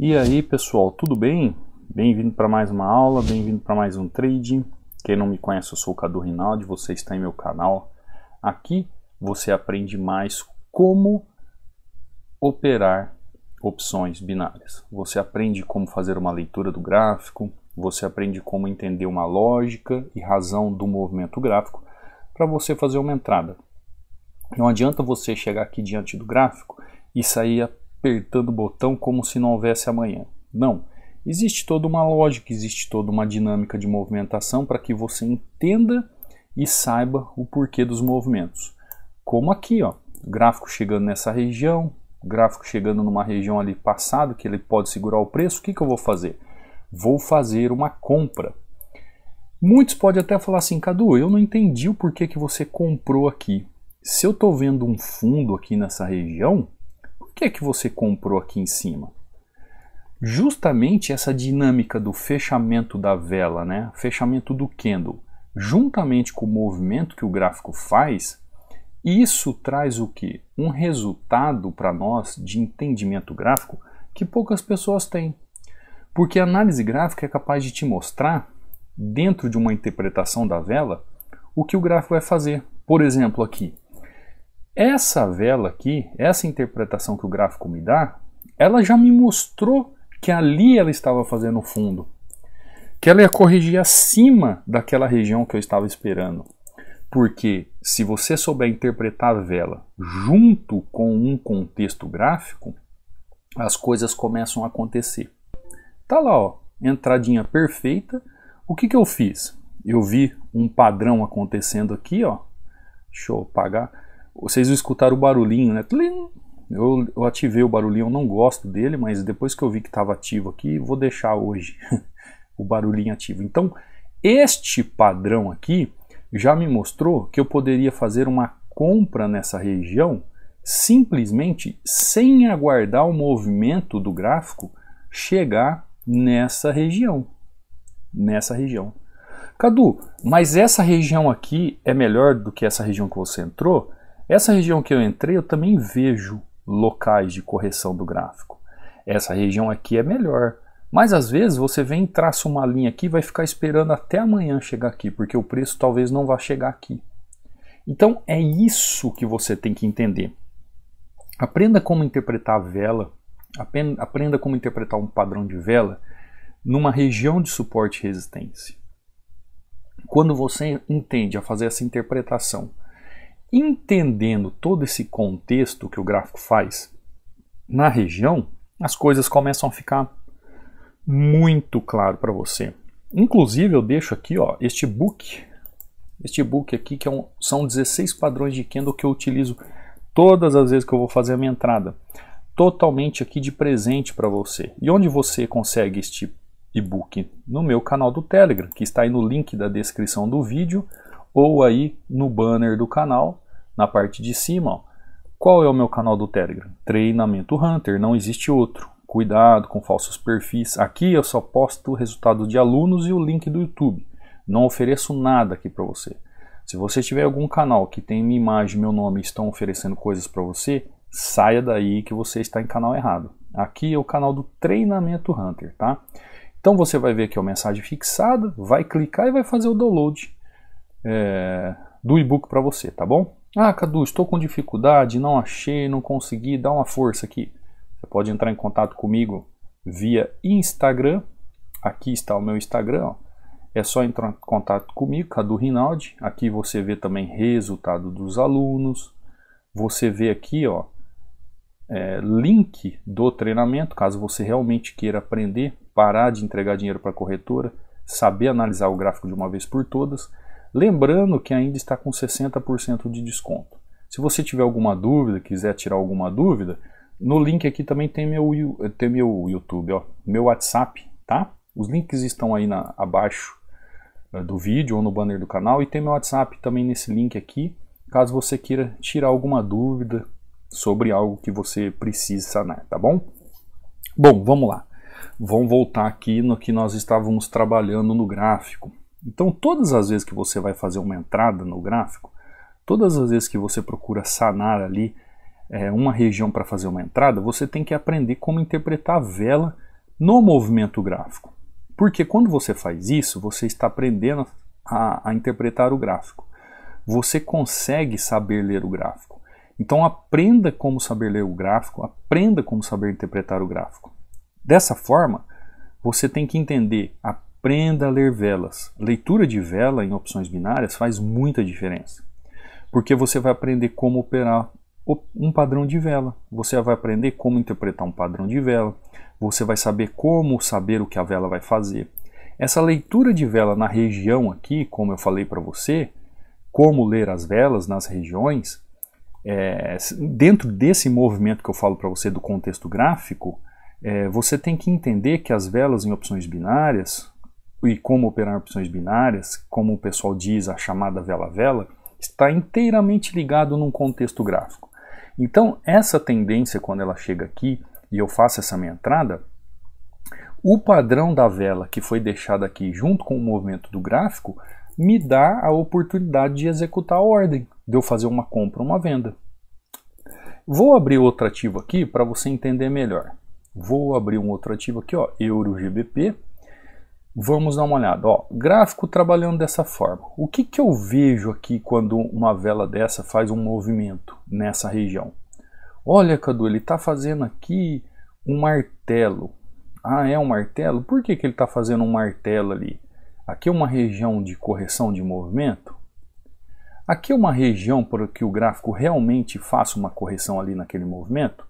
E aí pessoal, tudo bem? Bem-vindo para mais uma aula, bem-vindo para mais um trade. Quem não me conhece, eu sou o Cadu Rinaldi, você está em meu canal. Aqui você aprende mais como operar opções binárias. Você aprende como fazer uma leitura do gráfico, você aprende como entender uma lógica e razão do movimento gráfico para você fazer uma entrada. Não adianta você chegar aqui diante do gráfico e sair apertando o botão como se não houvesse amanhã. Não. Existe toda uma lógica, existe toda uma dinâmica de movimentação para que você entenda e saiba o porquê dos movimentos. Como aqui, ó, o gráfico chegando nessa região, o gráfico chegando numa região ali passado, que ele pode segurar o preço, o que eu vou fazer? Vou fazer uma compra. Muitos podem até falar assim, Cadu, eu não entendi o porquê que você comprou aqui. Se eu estou vendo um fundo aqui nessa região, por que você comprou aqui em cima? Justamente essa dinâmica do fechamento da vela, né? Fechamento do candle, juntamente com o movimento que o gráfico faz, isso traz o quê? Um resultado para nós de entendimento gráfico que poucas pessoas têm. Porque a análise gráfica é capaz de te mostrar, dentro de uma interpretação da vela, o que o gráfico vai fazer. Por exemplo, aqui. Essa vela aqui, essa interpretação que o gráfico me dá, ela já me mostrou que ali ela estava fazendo fundo. Que ela ia corrigir acima daquela região que eu estava esperando. Porque se você souber interpretar a vela junto com um contexto gráfico, as coisas começam a acontecer. Tá lá, ó, entradinha perfeita. O que eu fiz? Eu vi um padrão acontecendo aqui, ó. Deixa eu apagar. Vocês escutaram o barulhinho, né? Eu ativei o barulhinho, eu não gosto dele, mas depois que eu vi que estava ativo aqui, vou deixar hoje o barulhinho ativo. Então, este padrão aqui já me mostrou que eu poderia fazer uma compra nessa região simplesmente sem aguardar o movimento do gráfico chegar nessa região. Cadu, mas essa região aqui é melhor do que essa região que você entrou? Essa região que eu entrei, eu também vejo locais de correção do gráfico. Essa região aqui é melhor. Mas às vezes você vem e traça uma linha aqui e vai ficar esperando até amanhã chegar aqui, porque o preço talvez não vá chegar aqui. Então é isso que você tem que entender. Aprenda como interpretar a vela, aprenda como interpretar um padrão de vela numa região de suporte e resistência. Quando você entende a fazer essa interpretação, entendendo todo esse contexto que o gráfico faz na região, as coisas começam a ficar muito claro para você. Inclusive eu deixo aqui, ó, este book aqui que são 16 padrões de candle que eu utilizo todas as vezes que eu vou fazer a minha entrada, totalmente aqui de presente para você. E onde você consegue este e-book? No meu canal do Telegram, que está aí no link da descrição do vídeo, ou aí no banner do canal, na parte de cima, ó. Qual é o meu canal do Telegram? Treinamento Hunter, não existe outro. Cuidado com falsos perfis. Aqui eu só posto o resultado de alunos e o link do YouTube. Não ofereço nada aqui para você. Se você tiver algum canal que tem minha imagem e meu nome e estão oferecendo coisas para você, saia daí que você está em canal errado. Aqui é o canal do Treinamento Hunter, tá? Então você vai ver aqui a mensagem fixada, vai clicar e vai fazer o download do e-book para você, tá bom? Ah, Cadu, estou com dificuldade, não achei, não consegui, dá uma força aqui. Você pode entrar em contato comigo via Instagram. Aqui está o meu Instagram, ó. É só entrar em contato comigo, Cadu Rinaldi. Aqui você vê também resultado dos alunos. Você vê aqui, ó, link do treinamento, caso você realmente queira aprender, parar de entregar dinheiro para a corretora, saber analisar o gráfico de uma vez por todas. Lembrando que ainda está com 60% de desconto. Se você tiver alguma dúvida, quiser tirar alguma dúvida, no link aqui também tem meu YouTube, ó, meu WhatsApp, tá? Os links estão aí abaixo do vídeo ou no banner do canal, e tem meu WhatsApp também nesse link aqui, caso você queira tirar alguma dúvida sobre algo que você precise sanar, tá bom? Bom, vamos lá. Vamos voltar aqui no que nós estávamos trabalhando no gráfico. Então, todas as vezes que você vai fazer uma entrada no gráfico, todas as vezes que você procura sanar ali uma região para fazer uma entrada, você tem que aprender como interpretar a vela no movimento gráfico. Porque quando você faz isso, você está aprendendo a interpretar o gráfico. Você consegue saber ler o gráfico. Então aprenda como saber ler o gráfico, aprenda como saber interpretar o gráfico. Dessa forma, você tem que entender, aprenda a ler velas. Leitura de vela em opções binárias faz muita diferença. Porque você vai aprender como operar um padrão de vela. Você vai aprender como interpretar um padrão de vela. Você vai saber como saber o que a vela vai fazer. Essa leitura de vela na região aqui, como eu falei para você, como ler as velas nas regiões, dentro desse movimento que eu falo para você do contexto gráfico, você tem que entender que as velas em opções binárias, e como operar em opções binárias, como o pessoal diz, a chamada vela-vela, está inteiramente ligado num contexto gráfico. Então, essa tendência, quando ela chega aqui, e eu faço essa minha entrada, o padrão da vela que foi deixado aqui junto com o movimento do gráfico me dá a oportunidade de executar a ordem, de eu fazer uma compra ou uma venda. Vou abrir outro ativo aqui para você entender melhor. Vou abrir um outro ativo aqui, ó, EURO-GBP. Vamos dar uma olhada. Ó, gráfico trabalhando dessa forma. O que eu vejo aqui quando uma vela dessa faz um movimento nessa região? Olha, Cadu, ele está fazendo aqui um martelo. Ah, é um martelo? Por que ele está fazendo um martelo ali? Aqui é uma região de correção de movimento. Aqui é uma região para que o gráfico realmente faça uma correção ali naquele movimento?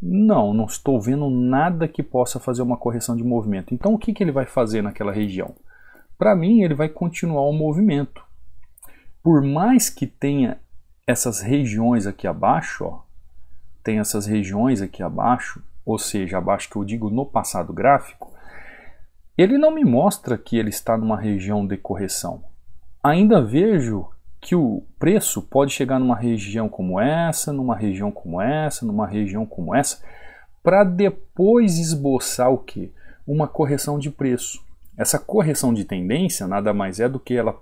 Não estou vendo nada que possa fazer uma correção de movimento. Então o que ele vai fazer naquela região? Para mim, ele vai continuar o movimento. Por mais que tenha essas regiões aqui abaixo, ó, tem essas regiões aqui abaixo, ou seja, abaixo que eu digo no passado gráfico, ele não me mostra que ele está numa região de correção. Ainda vejo que o preço pode chegar numa região como essa, numa região como essa, numa região como essa, para depois esboçar o quê? Uma correção de preço. Essa correção de tendência nada mais é do que ela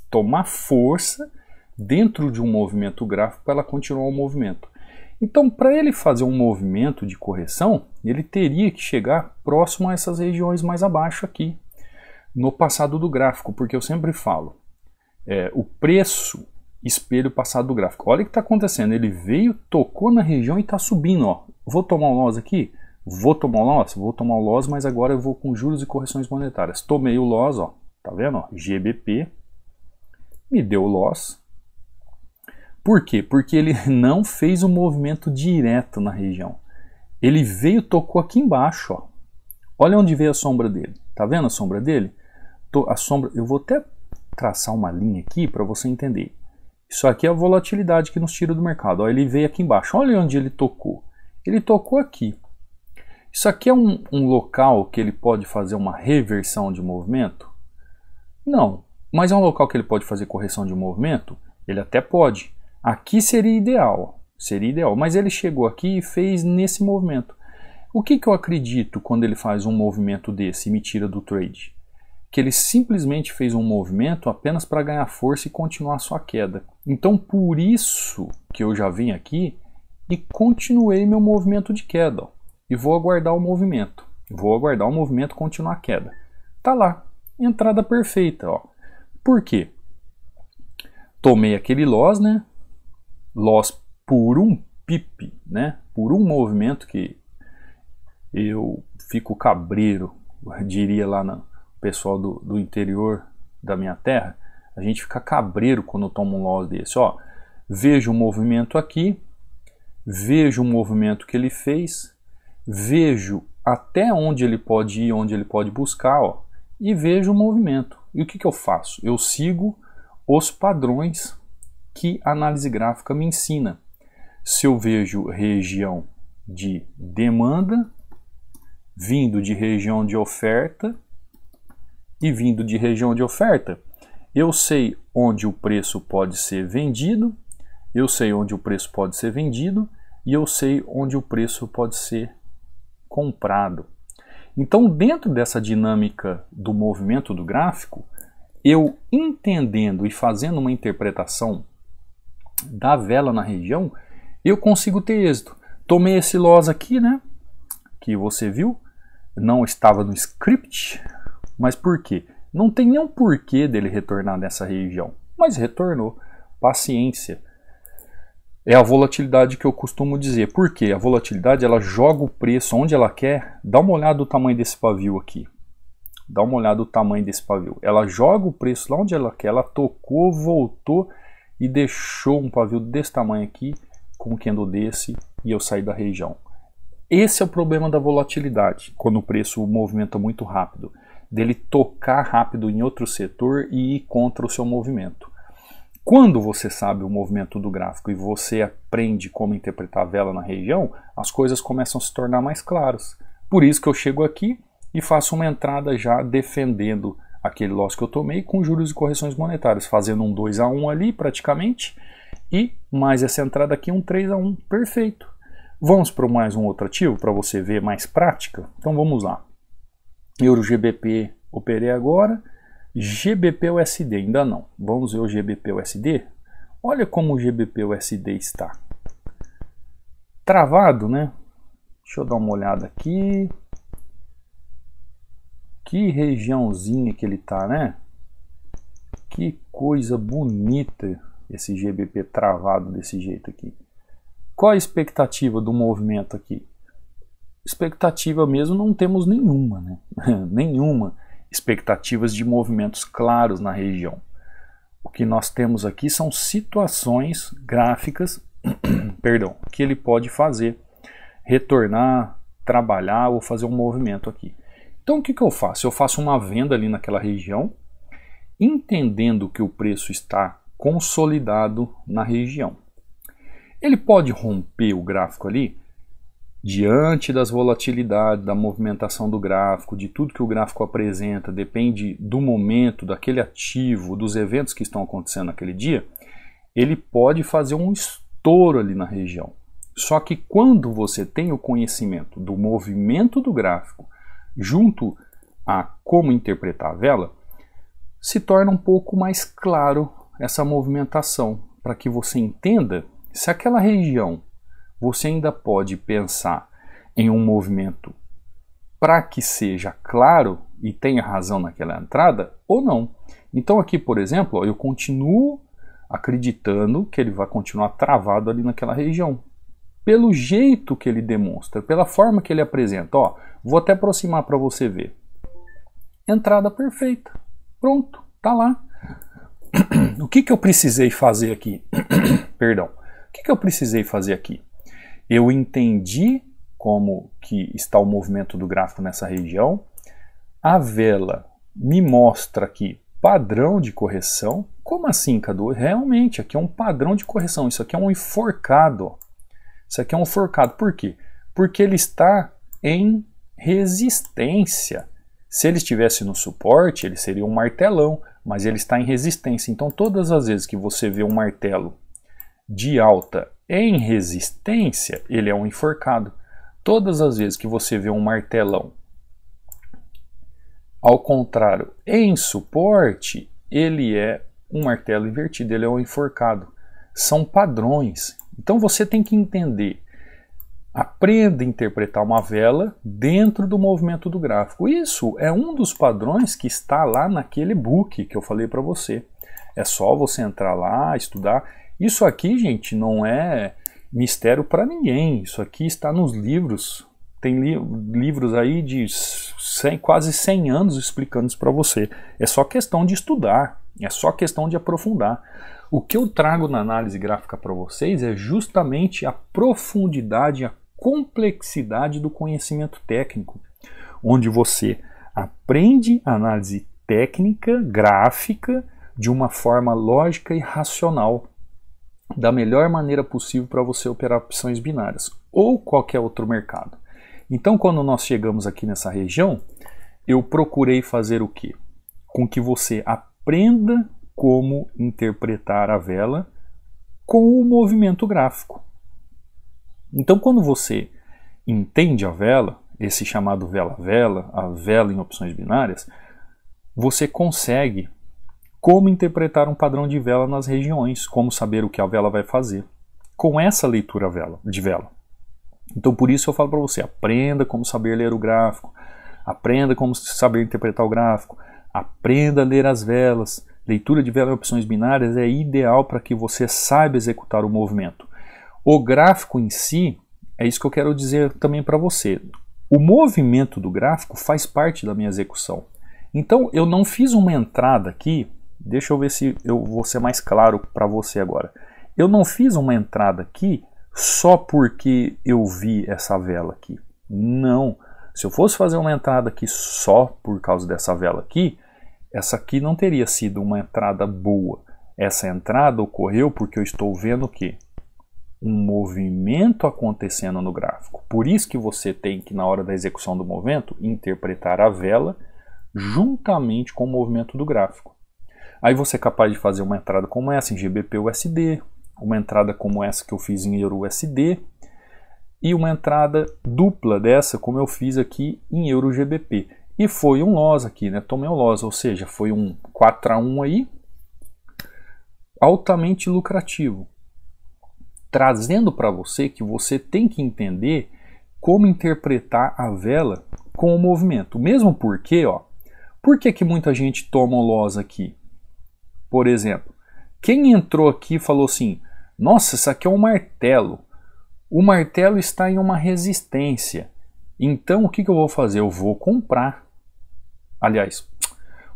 tomar força dentro de um movimento gráfico para ela continuar o movimento. Então, para ele fazer um movimento de correção, ele teria que chegar próximo a essas regiões mais abaixo aqui, no passado do gráfico, porque eu sempre falo, o preço espelha o passado do gráfico. Olha o que está acontecendo, ele veio, tocou na região e está subindo. Ó. Vou tomar um loss aqui? Vou tomar um loss? Vou tomar um loss, mas agora eu vou com juros e correções monetárias. Tomei o loss, ó, tá vendo? Ó, GBP, me deu o loss. Por quê? Porque ele não fez um movimento direto na região. Ele veio, tocou aqui embaixo. Ó. Olha onde veio a sombra dele. Tá vendo a sombra dele? A sombra, eu vou até traçar uma linha aqui para você entender. Isso aqui é a volatilidade que nos tira do mercado. Ó, ele veio aqui embaixo. Olha onde ele tocou. Ele tocou aqui. Isso aqui é um local que ele pode fazer uma reversão de movimento? Não. Mas é um local que ele pode fazer correção de movimento? Ele até pode. Aqui seria ideal, mas ele chegou aqui e fez nesse movimento. O que eu acredito quando ele faz um movimento desse e me tira do trade? Que ele simplesmente fez um movimento apenas para ganhar força e continuar a sua queda. Então por isso que eu já vim aqui e continuei meu movimento de queda. Ó, e vou aguardar o movimento. Vou aguardar o movimento continuar a queda. Tá lá, entrada perfeita. Ó. Por quê? Tomei aquele loss, né? Loss por um pip, né? Por um movimento que eu fico cabreiro, diria lá no pessoal do interior da minha terra, a gente fica cabreiro quando toma um loss desse. Ó, vejo o movimento aqui, vejo o movimento que ele fez, vejo até onde ele pode ir, onde ele pode buscar, ó, e vejo o movimento. E o que eu faço? Eu sigo os padrões que a análise gráfica me ensina. Se eu vejo região de demanda, vindo de região de oferta e vindo de região de oferta, eu sei onde o preço pode ser vendido, eu sei onde o preço pode ser vendido e eu sei onde o preço pode ser comprado. Então, dentro dessa dinâmica do movimento do gráfico, eu entendendo e fazendo uma interpretação da vela na região, eu consigo ter êxito. Tomei esse loss aqui, né? Que você viu. não estava no script, mas por quê? Não tem nenhum porquê dele retornar nessa região, mas retornou. Paciência. É a volatilidade que eu costumo dizer. Por quê? A volatilidade, ela joga o preço onde ela quer. Dá uma olhada no tamanho desse pavio aqui. Dá uma olhada no tamanho desse pavio. Ela joga o preço lá onde ela quer. Ela tocou, voltou e deixou um pavio desse tamanho aqui, com um candle desse, e eu saí da região. Esse é o problema da volatilidade, quando o preço movimenta muito rápido. Dele tocar rápido em outro setor e ir contra o seu movimento. Quando você sabe o movimento do gráfico e você aprende como interpretar a vela na região, as coisas começam a se tornar mais claras. Por isso que eu chego aqui e faço uma entrada já defendendo aquele loss que eu tomei com juros e correções monetárias, fazendo um 2 a 1 ali praticamente, e mais essa entrada aqui um 3 a 1, perfeito. Vamos para mais um outro ativo para você ver mais prática? Então vamos lá. Euro GBP operei agora. GBP USD ainda não. Vamos ver o GBP USD. Olha como o GBP USD está. Travado, né? Deixa eu dar uma olhada aqui. Que regiãozinha que ele tá, né? Que coisa bonita esse GBP travado desse jeito aqui. Qual a expectativa do movimento aqui? Expectativa mesmo não temos nenhuma, né? Nenhuma. Expectativas de movimentos claros na região. O que nós temos aqui são situações gráficas perdão, que ele pode fazer, retornar, trabalhar ou fazer um movimento aqui. Então o que eu faço? Eu faço uma venda ali naquela região, entendendo que o preço está consolidado na região. Ele pode romper o gráfico ali, diante das volatilidades, da movimentação do gráfico, de tudo que o gráfico apresenta, depende do momento, daquele ativo, dos eventos que estão acontecendo naquele dia, ele pode fazer um estouro ali na região. Só que quando você tem o conhecimento do movimento do gráfico, junto a como interpretar a vela, se torna um pouco mais claro essa movimentação, para que você entenda se aquela região você ainda pode pensar em um movimento para que seja claro e tenha razão naquela entrada ou não. Então aqui, por exemplo, ó, eu continuo acreditando que ele vai continuar travado ali naquela região. Pelo jeito que ele demonstra, pela forma que ele apresenta. Ó, vou até aproximar para você ver. Entrada perfeita. Pronto, tá lá. O que eu precisei fazer aqui? Perdão. O que eu precisei fazer aqui? Eu entendi como que está o movimento do gráfico nessa região. A vela me mostra aqui padrão de correção. Como assim, Cadu? Realmente, aqui é um padrão de correção. Isso aqui é um enforcado. Ó. Isso aqui é um enforcado. Por quê? Porque ele está em resistência. Se ele estivesse no suporte, ele seria um martelão. Mas ele está em resistência. Então, todas as vezes que você vê um martelo de alta em resistência, ele é um enforcado. Todas as vezes que você vê um martelão, ao contrário, em suporte, ele é um martelo invertido, ele é um enforcado. São padrões. Então você tem que entender. Aprenda a interpretar uma vela dentro do movimento do gráfico. Isso é um dos padrões que está lá naquele book que eu falei para você. É só você entrar lá, estudar. Isso aqui, gente, não é mistério para ninguém. Isso aqui está nos livros. Tem livros aí de quase 100 anos explicando isso para você. É só questão de estudar. É só questão de aprofundar. O que eu trago na análise gráfica para vocês é justamente a profundidade, a complexidade do conhecimento técnico. Onde você aprende análise técnica, gráfica, de uma forma lógica e racional. Da melhor maneira possível para você operar opções binárias ou qualquer outro mercado. Então, quando nós chegamos aqui nessa região, eu procurei fazer o quê? Com que você aprenda como interpretar a vela com o movimento gráfico. Então, quando você entende a vela, esse chamado vela-vela, a vela em opções binárias, você consegue como interpretar um padrão de vela nas regiões, como saber o que a vela vai fazer, com essa leitura de vela. Então por isso eu falo para você, aprenda como saber ler o gráfico, aprenda como saber interpretar o gráfico, aprenda a ler as velas. Leitura de vela em opções binárias é ideal para que você saiba executar o movimento. O gráfico em si, é isso que eu quero dizer também para você. O movimento do gráfico faz parte da minha execução. Então eu não fiz uma entrada aqui, deixa eu ver se eu vou ser mais claro para você agora. Eu não fiz uma entrada aqui só porque eu vi essa vela aqui. Não. Se eu fosse fazer uma entrada aqui só por causa dessa vela aqui, essa aqui não teria sido uma entrada boa. Essa entrada ocorreu porque eu estou vendo o quê? Um movimento acontecendo no gráfico. Por isso que você tem que, na hora da execução do movimento, interpretar a vela juntamente com o movimento do gráfico. Aí você é capaz de fazer uma entrada como essa em GBP/USD, uma entrada como essa que eu fiz em EUR/USD e uma entrada dupla dessa como eu fiz aqui em EUR/GBP. E foi um loss aqui, né? Tomei um loss, ou seja, foi um 4-1 aí, altamente lucrativo. Trazendo para você que você tem que entender como interpretar a vela com o movimento. Mesmo porque, ó, por que muita gente toma um loss aqui? Por exemplo, quem entrou aqui e falou assim, nossa, isso aqui é um martelo. O martelo está em uma resistência. Então o que eu vou fazer? Eu vou comprar. Aliás,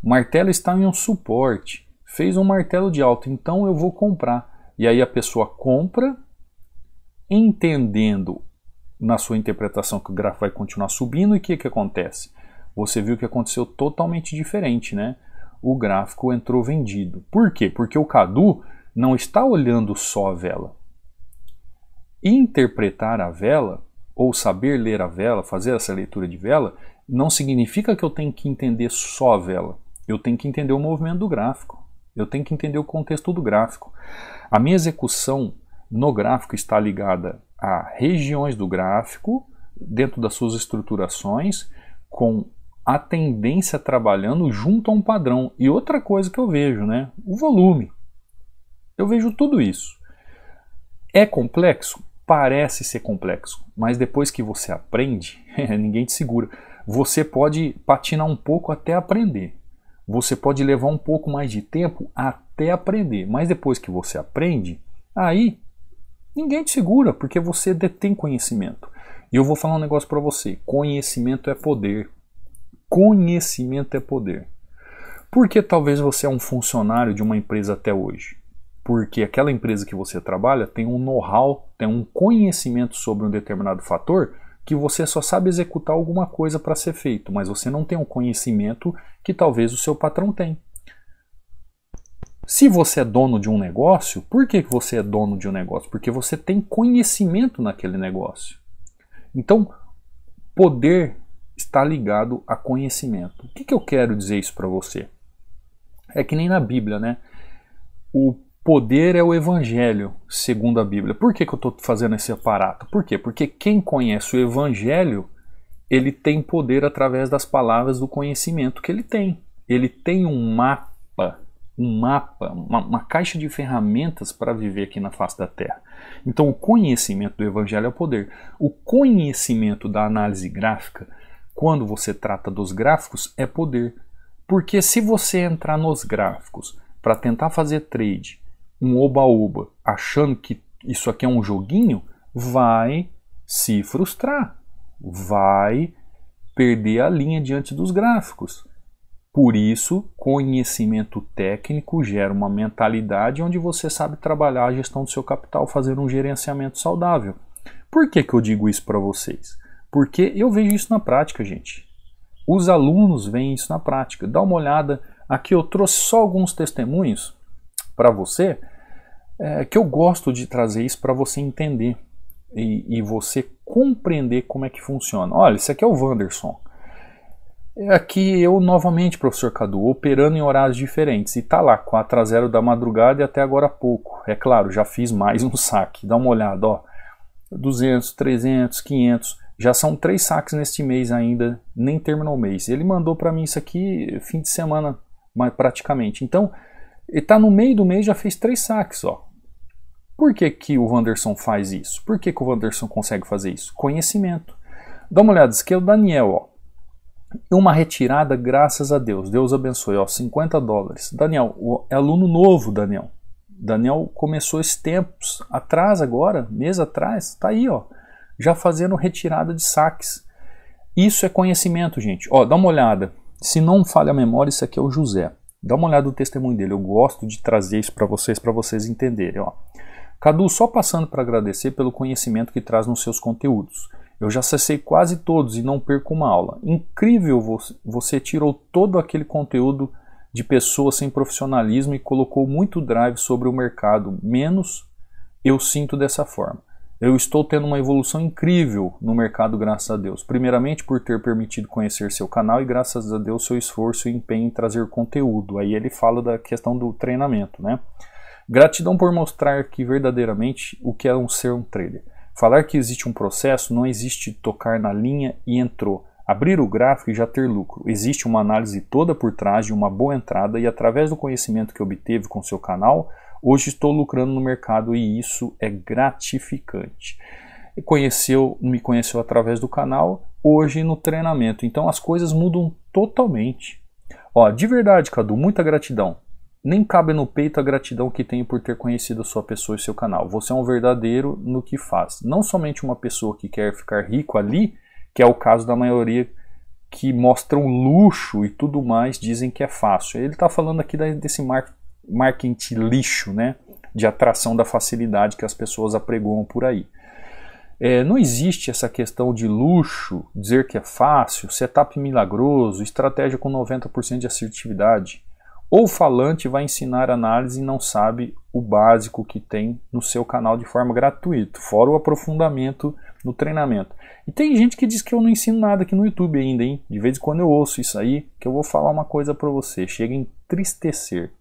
o martelo está em um suporte. Fez um martelo de alta, então eu vou comprar. E aí a pessoa compra, entendendo na sua interpretação que o gráfico vai continuar subindo. E o que acontece? Você viu que aconteceu totalmente diferente, né? O gráfico entrou vendido. Por quê? Porque o Cadu não está olhando só a vela. Interpretar a vela, ou saber ler a vela, fazer essa leitura de vela, não significa que eu tenho que entender só a vela. Eu tenho que entender o movimento do gráfico. Eu tenho que entender o contexto do gráfico. A minha execução no gráfico está ligada a regiões do gráfico, dentro das suas estruturações, com a tendência trabalhando junto a um padrão. E outra coisa que eu vejo, né? O volume. Eu vejo tudo isso. É complexo? Parece ser complexo, mas depois que você aprende, ninguém te segura. Você pode patinar um pouco até aprender. Você pode levar um pouco mais de tempo até aprender, mas depois que você aprende, aí ninguém te segura, porque você detém conhecimento. E eu vou falar um negócio para você, conhecimento é poder. Conhecimento é poder. Por que talvez você é um funcionário de uma empresa até hoje? Porque aquela empresa que você trabalha tem um know-how, tem um conhecimento sobre um determinado fator que você só sabe executar alguma coisa para ser feito, mas você não tem um conhecimento que talvez o seu patrão tem. Se você é dono de um negócio, por que você é dono de um negócio? Porque você tem conhecimento naquele negócio. Então, poder está ligado a conhecimento. O que eu quero dizer isso para você? É que nem na Bíblia, né? O poder é o evangelho, segundo a Bíblia. Por que eu estou fazendo esse aparato? Por quê? Porque quem conhece o evangelho, ele tem poder através das palavras do conhecimento que ele tem. Ele tem um mapa, uma caixa de ferramentas para viver aqui na face da Terra. Então o conhecimento do evangelho é o poder. O conhecimento da análise gráfica, quando você trata dos gráficos, é poder. Porque se você entrar nos gráficos para tentar fazer trade, um oba-oba, achando que isso aqui é um joguinho, vai se frustrar, vai perder a linha diante dos gráficos. Por isso, conhecimento técnico gera uma mentalidade onde você sabe trabalhar a gestão do seu capital, fazer um gerenciamento saudável. Por que eu digo isso para vocês? Porque eu vejo isso na prática, gente. Os alunos veem isso na prática. Dá uma olhada, aqui eu trouxe só alguns testemunhos para você, que eu gosto de trazer isso para você entender e você compreender como é que funciona. Olha, esse aqui é o Wanderson. Aqui eu novamente, professor Cadu, operando em horários diferentes. E tá lá, 4-0 da madrugada e até agora há pouco. É claro, já fiz mais um saque. Dá uma olhada, ó. 200, 300, 500. Já são 3 saques neste mês ainda, nem terminou o mês. Ele mandou para mim isso aqui fim de semana, praticamente. Então, ele está no meio do mês, já fez 3 saques, ó. Por que o Wanderson faz isso? Por que o Wanderson consegue fazer isso? Conhecimento. Dá uma olhada, esse aqui é o Daniel, ó. Uma retirada, graças a Deus. Deus abençoe, ó, $50. Daniel, é aluno novo, Daniel. Daniel começou esses tempos atrás agora, mês atrás, tá aí, ó, já fazendo retirada de saques. Isso é conhecimento, gente. Ó, dá uma olhada. Se não falha a memória, isso aqui é o José. Dá uma olhada no testemunho dele. Eu gosto de trazer isso para vocês entenderem, ó. Cadu, só passando para agradecer pelo conhecimento que traz nos seus conteúdos. Eu já acessei quase todos e não perco uma aula. Incrível, você tirou todo aquele conteúdo de pessoas sem profissionalismo e colocou muito drive sobre o mercado. Menos eu sinto dessa forma. Eu estou tendo uma evolução incrível no mercado, graças a Deus. Primeiramente por ter permitido conhecer seu canal e graças a Deus seu esforço e empenho em trazer conteúdo. Aí ele fala da questão do treinamento, né? Gratidão por mostrar que verdadeiramente o que é ser um trader. Falar que existe um processo, não existe tocar na linha e entrou. Abrir o gráfico e já ter lucro. Existe uma análise toda por trás de uma boa entrada e através do conhecimento que obteve com seu canal, hoje estou lucrando no mercado e isso é gratificante. Me conheceu através do canal, hoje no treinamento. Então as coisas mudam totalmente. Ó, de verdade, Cadu, muita gratidão. Nem cabe no peito a gratidão que tenho por ter conhecido a sua pessoa e seu canal. Você é um verdadeiro no que faz. Não somente uma pessoa que quer ficar rico ali, que é o caso da maioria que mostram luxo e tudo mais, dizem que é fácil. Ele está falando aqui desse marketing lixo, né? De atração da facilidade que as pessoas apregoam por aí. Não existe essa questão de luxo, dizer que é fácil, setup milagroso, estratégia com 90% de assertividade. Ou o falante vai ensinar análise e não sabe o básico que tem no seu canal de forma gratuita, fora o aprofundamento no treinamento. E tem gente que diz que eu não ensino nada aqui no YouTube ainda, hein? De vez em quando eu ouço isso aí, que eu vou falar uma coisa para você, chega a entristecer.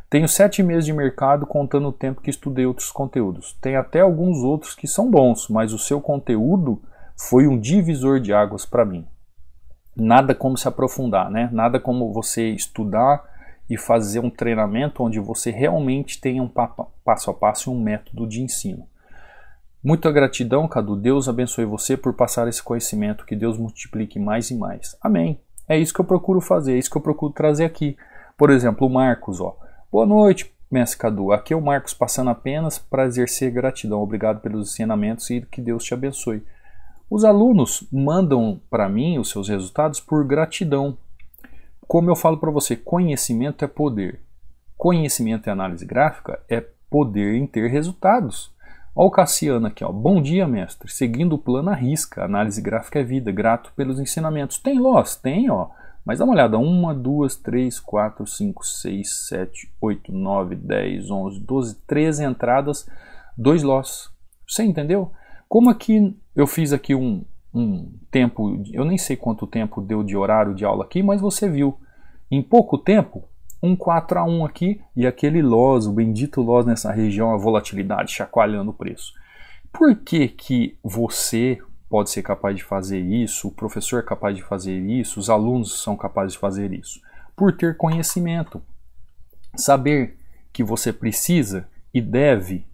Tenho 7 meses de mercado contando o tempo que estudei outros conteúdos. Tem até alguns outros que são bons, mas o seu conteúdo foi um divisor de águas para mim. Nada como se aprofundar, né? Nada como você estudar e fazer um treinamento onde você realmente tenha um passo a passo e um método de ensino. Muita gratidão, Cadu. Deus abençoe você por passar esse conhecimento, que Deus multiplique mais e mais. Amém. É isso que eu procuro fazer, é isso que eu procuro trazer aqui. Por exemplo, o Marcos, ó. Boa noite, mestre Cadu. Aqui é o Marcos passando apenas para exercer gratidão. Obrigado pelos ensinamentos e que Deus te abençoe. Os alunos mandam para mim os seus resultados por gratidão. Como eu falo para você, conhecimento é poder. Conhecimento e análise gráfica é poder em ter resultados. Olha o Cassiano aqui, ó. Bom dia, mestre. Seguindo o plano à risca. Análise gráfica é vida. Grato pelos ensinamentos. Tem loss? Tem, ó. Mas dá uma olhada. 1, 2, 3, 4, 5, 6, 7, 8, 9, 10, 11, 12, 13 entradas, 2 loss. Você entendeu? Como aqui eu fiz aqui um tempo, eu nem sei quanto tempo deu de horário de aula aqui, mas você viu, em pouco tempo, um 4-1 aqui e aquele loss, o bendito loss nessa região, a volatilidade chacoalhando o preço. Por que que você pode ser capaz de fazer isso, o professor é capaz de fazer isso, os alunos são capazes de fazer isso? Por ter conhecimento, saber que você precisa e deve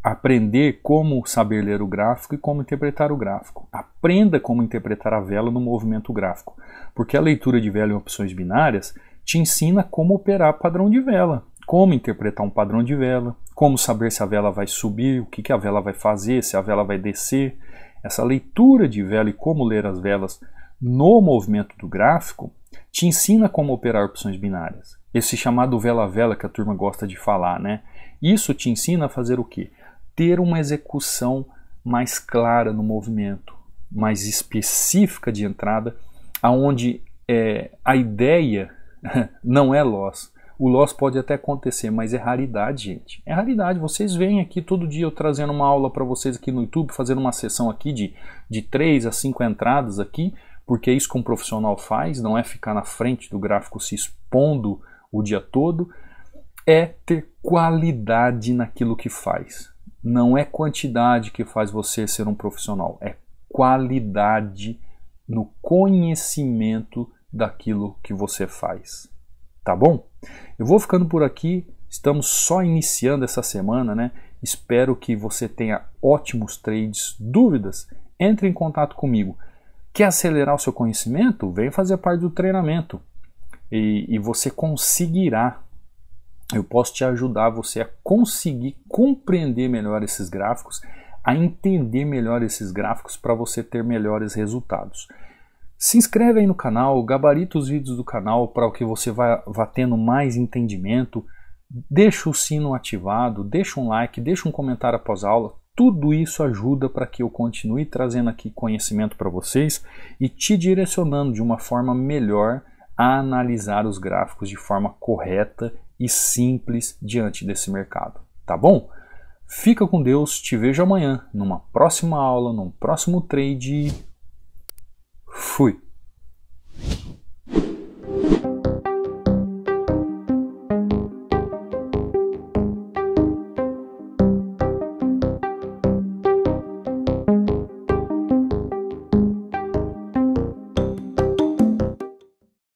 aprender como saber ler o gráfico e como interpretar o gráfico. Aprenda como interpretar a vela no movimento gráfico, porque a leitura de vela em opções binárias te ensina como operar padrão de vela, como interpretar um padrão de vela, como saber se a vela vai subir, o que a vela vai fazer, se a vela vai descer. Essa leitura de vela e como ler as velas no movimento do gráfico te ensina como operar opções binárias. Esse chamado vela-vela que a turma gosta de falar, né? Isso te ensina a fazer o quê? Ter uma execução mais clara no movimento, mais específica de entrada, aonde a ideia não é loss. O loss pode até acontecer, mas é raridade, gente. É raridade. Vocês veem aqui todo dia eu trazendo uma aula para vocês aqui no YouTube, fazendo uma sessão aqui de 3 a 5 entradas aqui, porque é isso que um profissional faz, não é ficar na frente do gráfico se expondo o dia todo, é ter qualidade naquilo que faz. Não é quantidade que faz você ser um profissional, é qualidade no conhecimento daquilo que você faz. Tá bom? Eu vou ficando por aqui, estamos só iniciando essa semana, né? Espero que você tenha ótimos trades. Dúvidas? Entre em contato comigo. Quer acelerar o seu conhecimento? Vem fazer parte do treinamento e você conseguirá. Eu posso te ajudar você a conseguir compreender melhor esses gráficos, a entender melhor esses gráficos para você ter melhores resultados. Se inscreve aí no canal, gabarita os vídeos do canal para que você vá tendo mais entendimento, deixa o sino ativado, deixa um like, deixa um comentário após a aula. Tudo isso ajuda para que eu continue trazendo aqui conhecimento para vocês e te direcionando de uma forma melhor a analisar os gráficos de forma correta e simples diante desse mercado. Tá bom? Fica com Deus, te vejo amanhã numa próxima aula, num próximo trade. Fui!